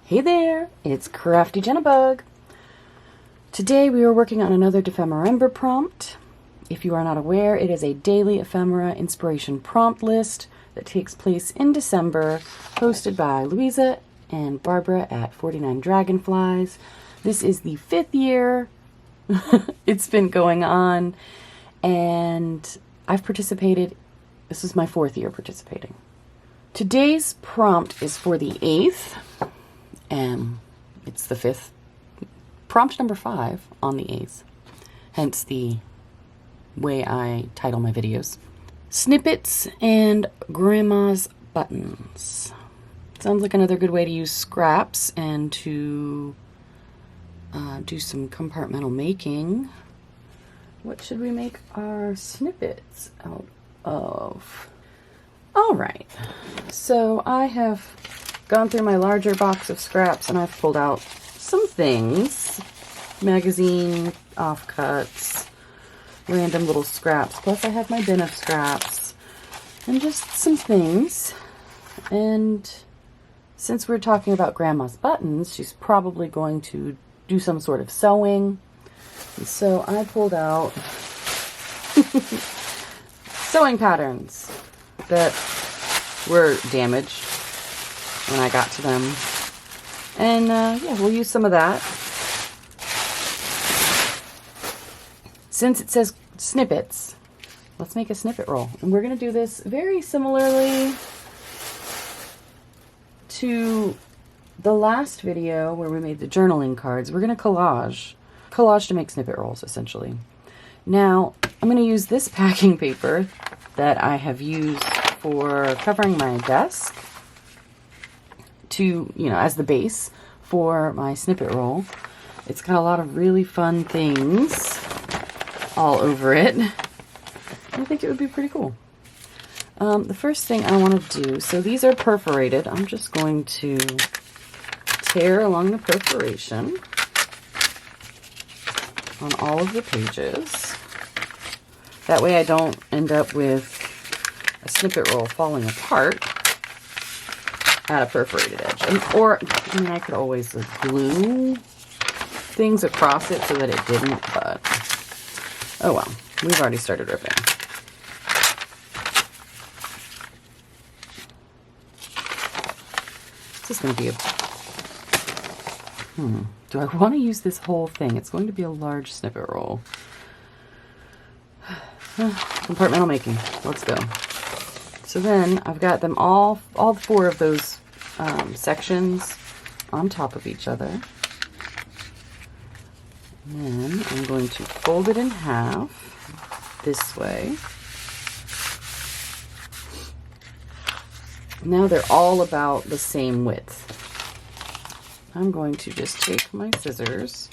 Hey there, it's Crafty Bug. Today we are working on another Dephemerember prompt. If you are not aware, it is a daily ephemera inspiration prompt list that takes place in December, hosted by Louisa and Barbara at 49 Dragonflies. This is the 5th year it's been going on, and I've participated. This is my 4th year participating. Today's prompt is for the 8th, and it's the 5th. Prompt number 5 on the 8th, hence the way I title my videos. Snippets and Grandma's buttons. Sounds like another good way to use scraps and to do some compartmental making. What should we make our snippets out of? All right, so I have gone through my larger box of scraps and I've pulled out some things. Magazine offcuts, random little scraps, plus I have my bin of scraps and just some things. And since we're talking about Grandma's buttons, she's probably going to do some sort of sewing. And so I pulled out sewing patterns that were damaged when I got to them. And yeah, we'll use some of that. Since it says snippets, let's make a snippet roll. And we're going to do this very similarly to the last video where we made the journaling cards. We're going to collage to make snippet rolls, essentially. Now, I'm going to use this packing paper that I have used for covering my desk to, as the base for my snippet roll. It's got a lot of really fun things all over it. I think it would be pretty cool. The first thing I want to do, so these are perforated. I'm just going to tear along the perforation on all of the pages. That way I don't end up with a snippet roll falling apart at a perforated edge. I could always glue things across it so that it didn't, but oh well, we've already started ripping. This is going to be do I want to use this whole thing? It's going to be a large snippet roll. Compartmental making. Let's go. So then I've got them all 4 of those sections on top of each other. And then I'm going to fold it in half this way. Now they're all about the same width. I'm going to just take my scissors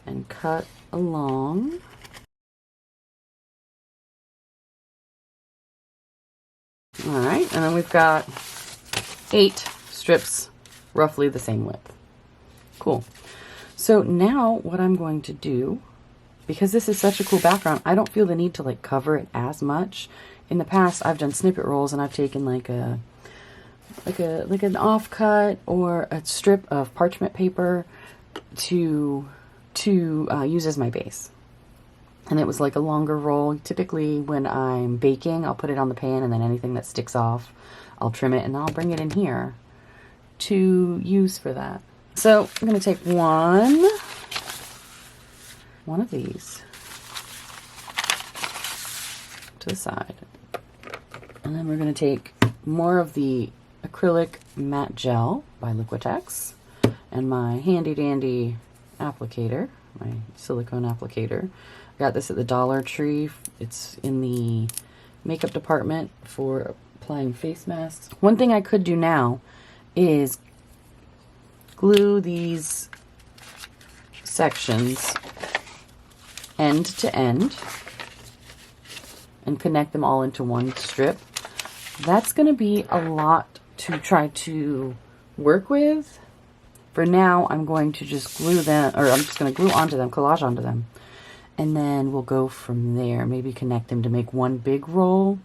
and cut along. All right, and then we've got 8 strips, roughly the same width. Cool. So now what I'm going to do, because this is such a cool background, I don't feel the need to cover it as much. In the past, I've done snippet rolls and I've taken like an offcut or a strip of parchment paper to use as my base. And it was like a longer roll. Typically when I'm baking, I'll put it on the pan, and then anything that sticks off, I'll trim it and I'll bring it in here to use for that. So I'm going to take one of these to the side. And then we're going to take more of the acrylic matte gel by Liquitex and my handy dandy applicator, my silicone applicator. I got this at the Dollar Tree. It's in the makeup department for applying face masks. One thing I could do now is glue these sections end to end and connect them all into one strip. That's going to be a lot to try to work with. For now, I'm going to just glue them, or I'm just going to glue onto them, collage onto them. And then we'll go from there. Maybe connect them to make one big roll.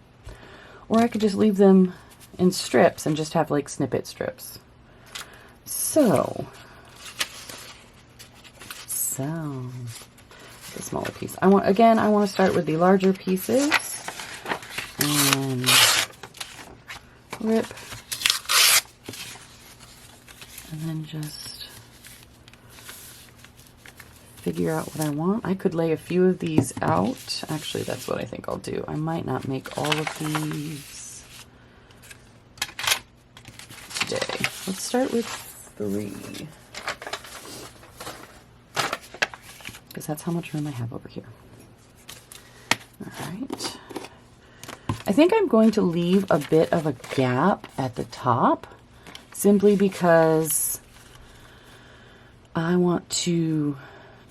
Or I could just leave them in strips and just have like snippet strips. the smaller piece. I want to start with the larger pieces and rip, and then just figure out what I want. I could lay a few of these out. Actually, that's what I think I'll do. I might not make all of these today. Let's start with 3. Because that's how much room I have over here. All right. I think I'm going to leave a bit of a gap at the top simply because I want to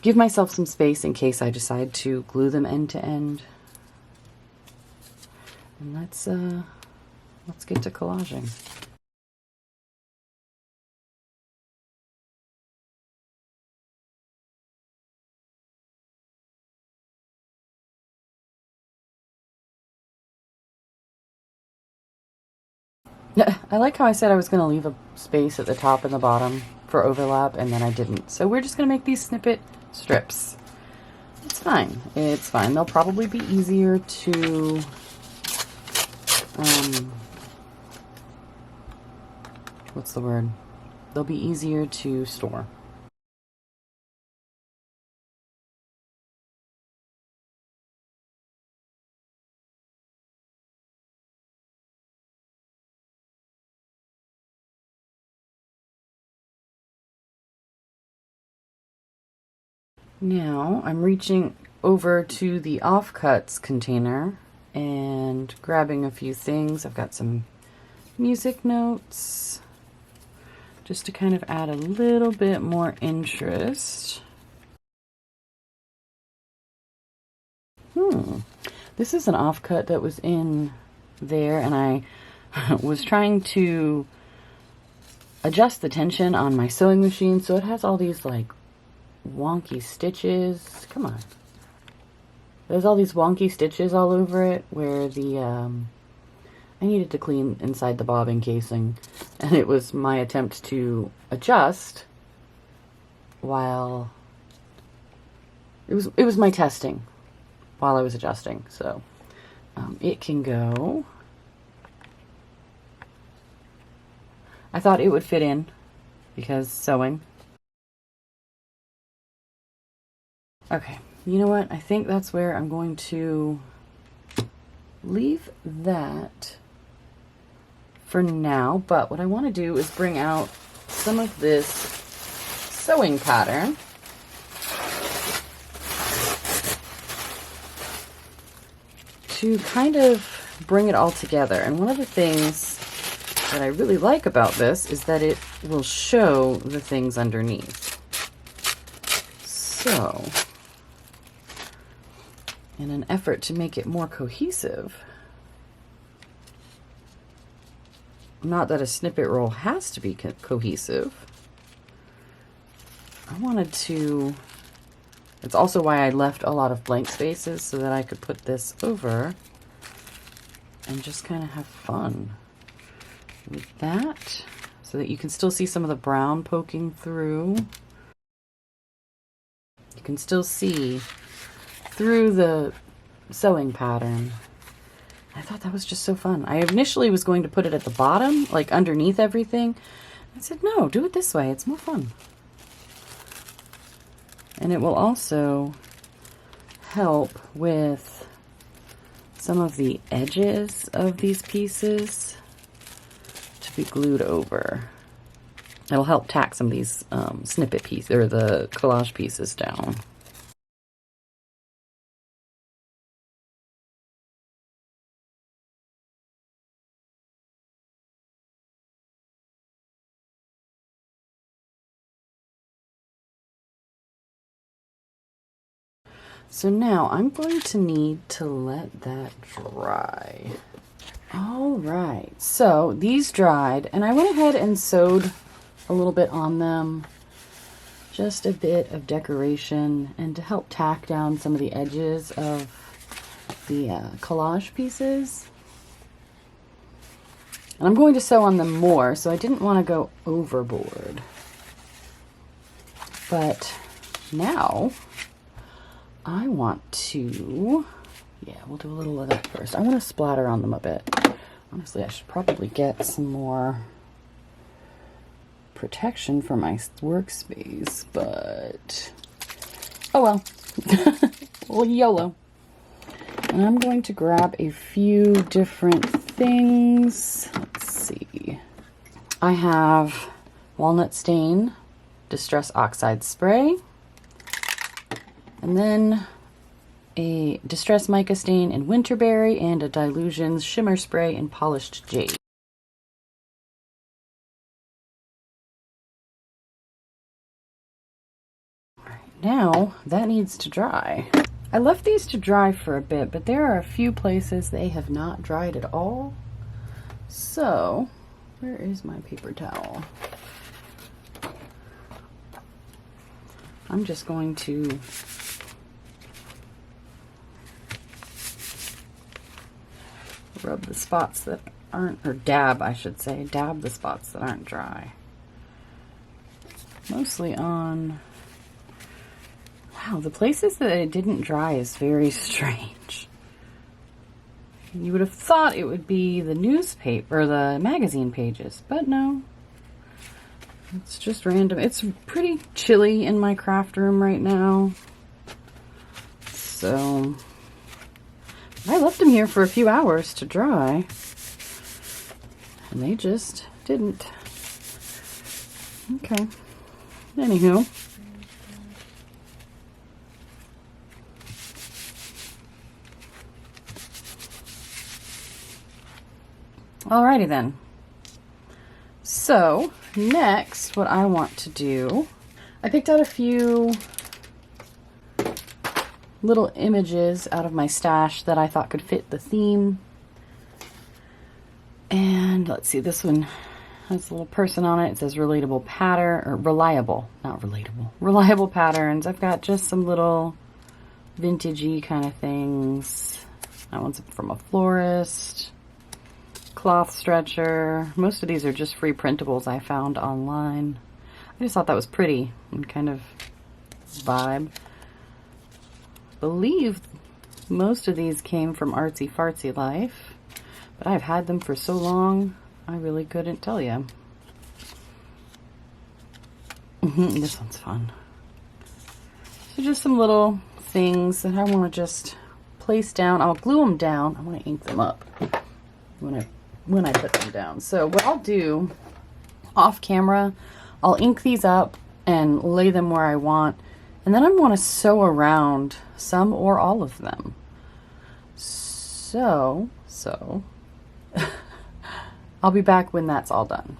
give myself some space in case I decide to glue them end to end. And let's get to collaging. I like how I said I was going to leave a space at the top and the bottom for overlap, and then I didn't. So we're just going to make these snippet strips. It's fine. It's fine. They'll probably be easier to what's the word? They'll be easier to store. Now I'm reaching over to the offcuts container and grabbing a few things. I've got some music notes just to kind of add a little bit more interest. This is an offcut that was in there, and I was trying to adjust the tension on my sewing machine, so it has all these like wonky stitches. Come on. There's all these wonky stitches all over it where the I needed to clean inside the bobbin casing, and it was my attempt to adjust while it was my testing while I was adjusting. So it can go. I thought it would fit in because sewing. Okay, you know what? I think that's where I'm going to leave that for now. But what I want to do is bring out some of this sewing pattern. To kind of bring it all together. And one of the things that I really like about this is that it will show the things underneath. So, in an effort to make it more cohesive, not that a snippet roll has to be cohesive, I wanted to, it's also why I left a lot of blank spaces so that I could put this over and just kind of have fun with that so that you can still see some of the brown poking through. You can still see through the sewing pattern. I thought that was just so fun. I initially was going to put it at the bottom, like underneath everything. I said, no, do it this way. It's more fun. And it will also help with some of the edges of these pieces to be glued over. It'll help tack some of these snippet pieces, or the collage pieces down. So now I'm going to need to let that dry. All right, so these dried, and I went ahead and sewed a little bit on them, just a bit of decoration, and to help tack down some of the edges of the collage pieces. And I'm going to sew on them more, so I didn't want to go overboard. But now I want to, yeah, we'll do a little of that first. I want to splatter on them a bit. Honestly, I should probably get some more protection for my workspace, but oh well. Well, YOLO. And I'm going to grab a few different things. Let's see. I have walnut stain, distress oxide spray, and then a distress mica stain in winterberry, and a Dilutions shimmer spray in polished jade. Now that needs to dry. I left these to dry for a bit, but there are a few places they have not dried at all. So, where is my paper towel? I'm just going to rub the spots that aren't, or dab, I should say, dab the spots that aren't dry. Mostly on, wow, the places that it didn't dry is very strange. You would have thought it would be the newspaper or the magazine pages, but no. It's just random. It's pretty chilly in my craft room right now. So I left them here for a few hours to dry, and they just didn't. Okay. Anywho. Alrighty then. So next, what I want to do, I picked out a few little images out of my stash that I thought could fit the theme. And let's see, this one has a little person on it. It says relatable pattern, or reliable, not relatable, reliable patterns. I've got just some little vintagey kind of things. That one's from a florist. Cloth stretcher. Most of these are just free printables I found online. I just thought that was pretty and kind of vibe. I believe most of these came from Artsy Fartsy Life, but I've had them for so long I really couldn't tell you. This one's fun. So just some little things that I want to just place down. I'll glue them down. I want to ink them up when I put them down. So what I'll do off camera, I'll ink these up and lay them where I want, and then I want to sew around some or all of them. So I'll be back when that's all done.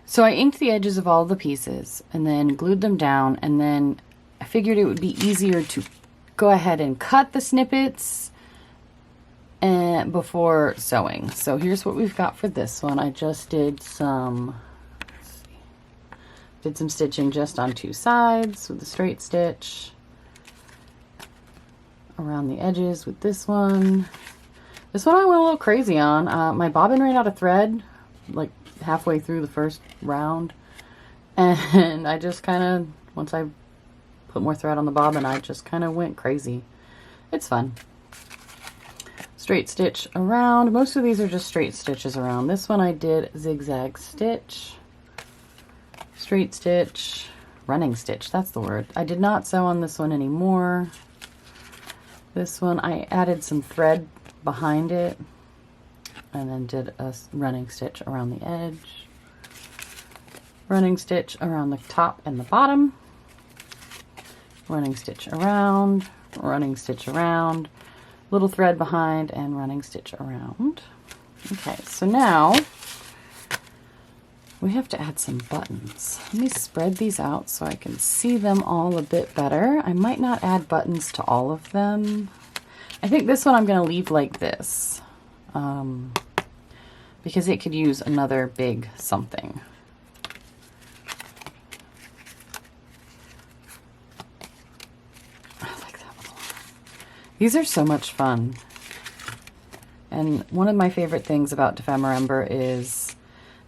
So I inked the edges of all the pieces and then glued them down, and then I figured it would be easier to go ahead and cut the snippets and before sewing. So here's what we've got for this one. I just did some, stitching just on two sides with a straight stitch, around the edges with this one. This one I went a little crazy on. My bobbin ran out of thread like halfway through the first round, and I just kind of, once I put more thread on the bobbin, I just kind of went crazy. It's fun. Straight stitch around. Most of these are just straight stitches around. This one I did zigzag stitch, straight stitch, running stitch, that's the word. I did not sew on this one anymore. This one I added some thread behind it and then did a running stitch around the edge, running stitch around the top and the bottom, running stitch around, running stitch around, little thread behind, and running stitch around. Okay, so now we have to add some buttons. Let me spread these out so I can see them all a bit better. I might not add buttons to all of them. I think this one I'm going to leave like this, because it could use another big something. These are so much fun. And one of my favorite things about Dephemerember is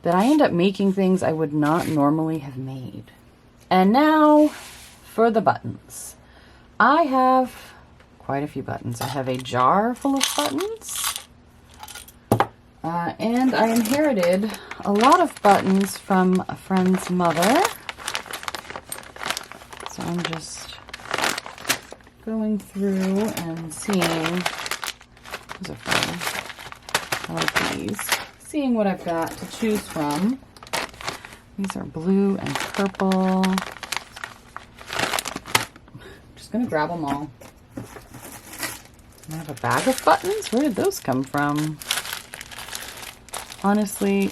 that I end up making things I would not normally have made. And now for the buttons. I have quite a few buttons. I have a jar full of buttons. And I inherited a lot of buttons from a friend's mother. So I'm just going through and seeing, those are fun, I like these, seeing what I've got to choose from. These are blue and purple. Just gonna grab them all. I have a bag of buttons. Where did those come from? Honestly,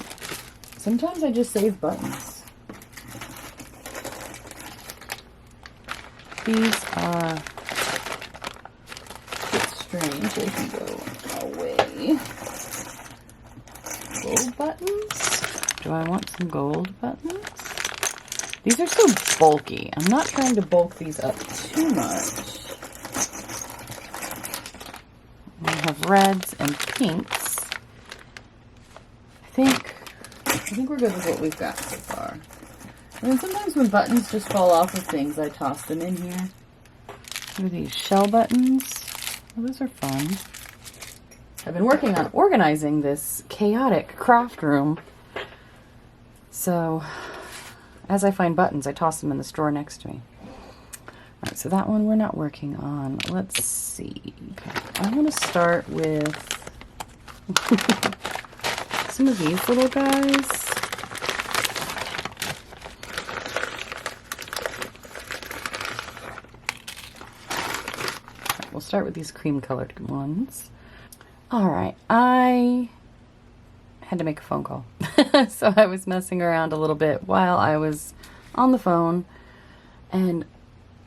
sometimes I just save buttons. These are a bit strange. They can go away. Gold buttons? Do I want some gold buttons? These are so bulky. I'm not trying to bulk these up too much. We have reds and pinks. I think we're good with what we've got so far. And then sometimes when buttons just fall off of things, I toss them in here. What are these? Shell buttons? Oh, those are fun. I've been working on organizing this chaotic craft room. So, as I find buttons, I toss them in the drawer next to me. Alright, so that one we're not working on. Let's see. Okay. I want to start with some of these little guys. Right, we'll start with these cream colored ones. Alright, I had to make a phone call. So I was messing around a little bit while I was on the phone, and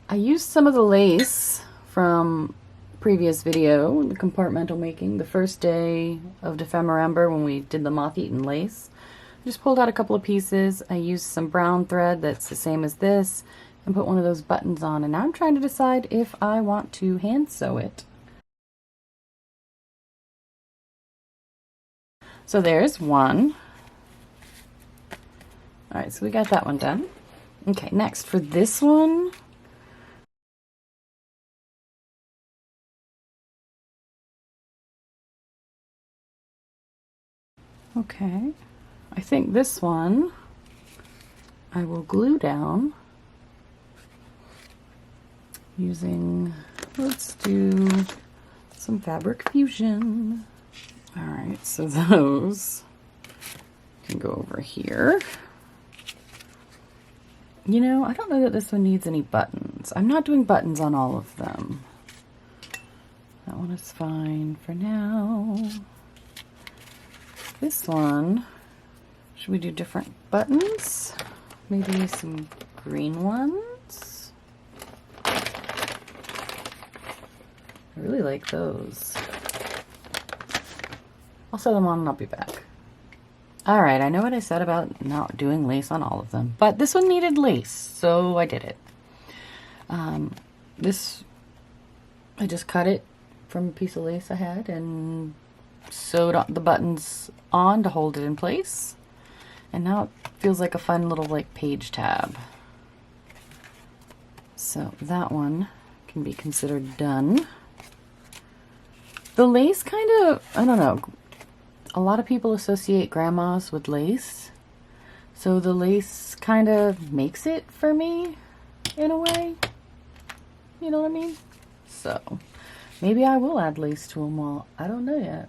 I used some of the lace from previous video, the compartmental making, the first day of Dephemerember when we did the moth-eaten lace. I just pulled out a couple of pieces. I used some brown thread that's the same as this and put one of those buttons on, and now I'm trying to decide if I want to hand sew it. So there's one. Alright, so we got that one done. Okay, next for this one, okay, I think this one I will glue down using, let's do some fabric fusion. Alright, so those can go over here. You know, I don't know that this one needs any buttons. I'm not doing buttons on all of them. That one is fine for now. This one, should we do different buttons? Maybe some green ones? I really like those. I'll sew them on and I'll be back. Alright, I know what I said about not doing lace on all of them, but this one needed lace, so I did it. This, I just cut it from a piece of lace I had and sewed the buttons on to hold it in place. And now it feels like a fun little like page tab. So that one can be considered done. The lace kind of, I don't know, a lot of people associate grandmas with lace, so the lace kind of makes it for me in a way, you know what I mean? So maybe I will add lace to them all. I don't know yet.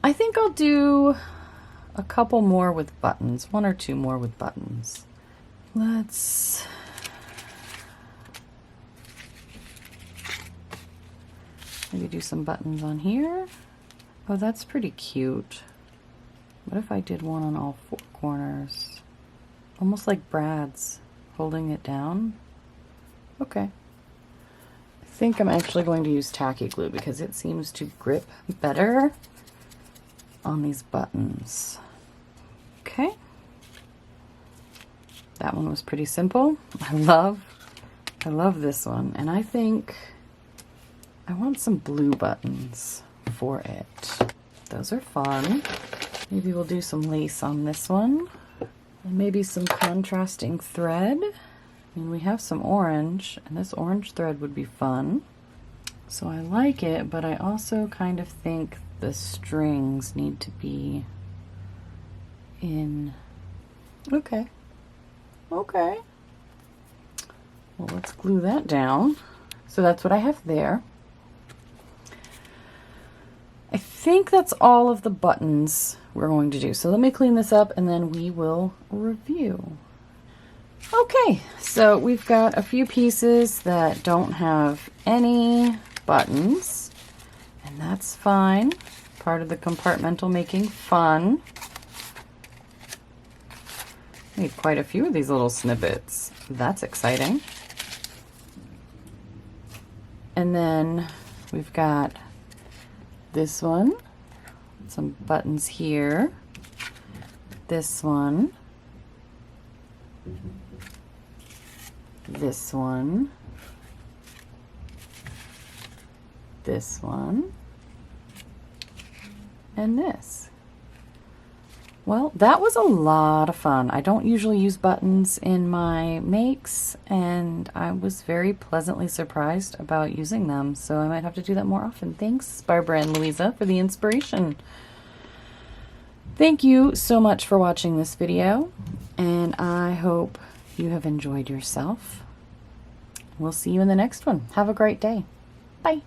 I think I'll do a couple more with buttons, one or two more with buttons. Let's maybe do some buttons on here. Oh, that's pretty cute. What if I did one on all four corners? Almost like Brad's, holding it down. Okay. I think I'm actually going to use tacky glue because it seems to grip better on these buttons. Okay. That one was pretty simple. I love this one, and I think I want some blue buttons for it. Those are fun. Maybe we'll do some lace on this one, and maybe some contrasting thread. And we have some orange, and this orange thread would be fun. So I like it, but I also kind of think the strings need to be in. Okay. Okay. Well, let's glue that down. So that's what I have there. I think that's all of the buttons we're going to do. So let me clean this up and then we will review. Okay, so we've got a few pieces that don't have any buttons, and that's fine. Part of the compartmental making fun. Made quite a few of these little snippets. That's exciting. And then we've got this one, some buttons here, this one, this one, this one, and this. Well, that was a lot of fun. I don't usually use buttons in my makes, and I was very pleasantly surprised about using them, so I might have to do that more often. Thanks, Barbara and Louisa, for the inspiration. Thank you so much for watching this video, and I hope you have enjoyed yourself. We'll see you in the next one. Have a great day. Bye.